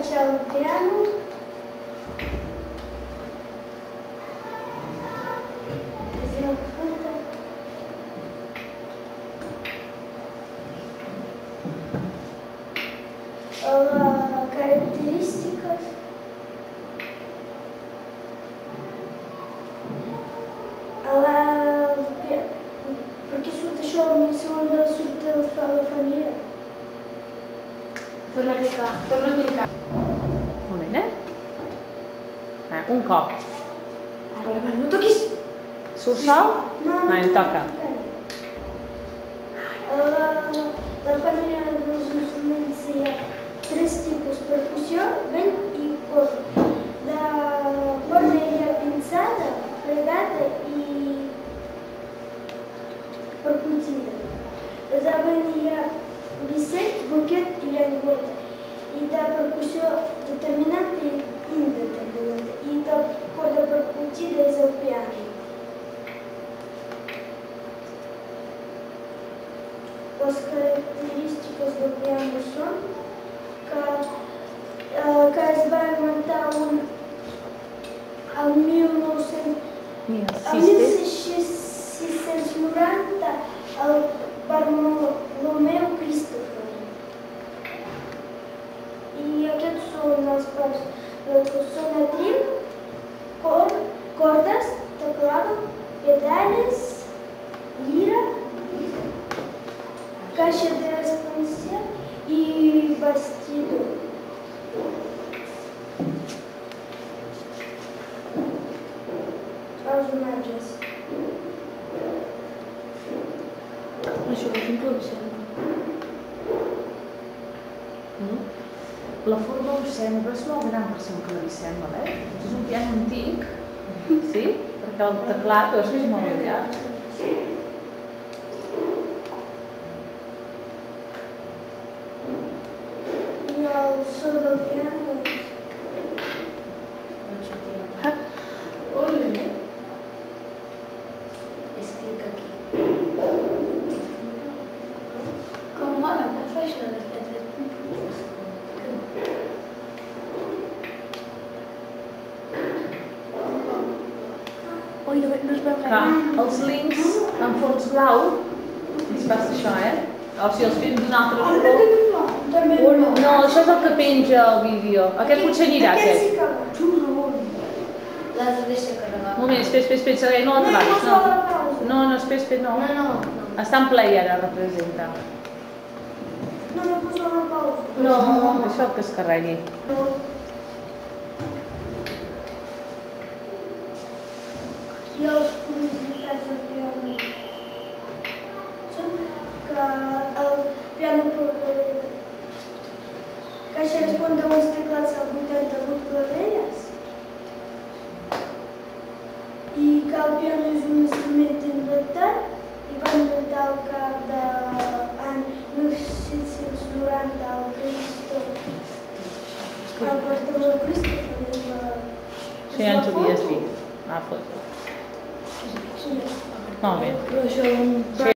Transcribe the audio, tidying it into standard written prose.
faig el piano. Característiques. Perquè surt això a mi segona surt a la família. Torna a clicar. Un moment, un cop. Ara, no toquis! Surt sol? No, em toca. La família dels instruments hi ha 3 tipus: percussió, vent i corda. La corda hi ha pinçada, fregada i percutida. De vent hi ha bisset, boquet i llengüeta. I de percussió determinant i indeterminant. I de corda percutida és el piano. Les característiques del piano són que es va inventar el 1690 el Bartolomeu Cristòfor. I aquests són els parts que són atril, cordes, teclado, pedales, lira, caixa de ressonància i bastidor. Els imatges. Això ho tinc observat. La forma ho sembla, és molt gran per ser un clavicèmbal, sembla, És un piano antic, sí? Perquè el teclat és molt gran. I el so del piano. És clic aquí. Com ara, no fa això de Ui, no es veu Clar, els links en fons blau, ens passa això, O si els fem d'un altre color. No, això és el que penja el vídeo. Aquest potser anirà, aquest. L'has de deixar carregar. Un moment, espera, no l'acabaris, no. No, espera, no. No. Està en play ara, representa. No poso la pausa. No, això que es carregui. I els curiositats del piano són que el piano caixa respon de uns teclats a 88 clavelles i que el piano és un instrument inventat i va inventar al cap de l'any 1790 el Bartolomeu Cristòfor. Això ja ens ho havies dit. Molt bé. Però això...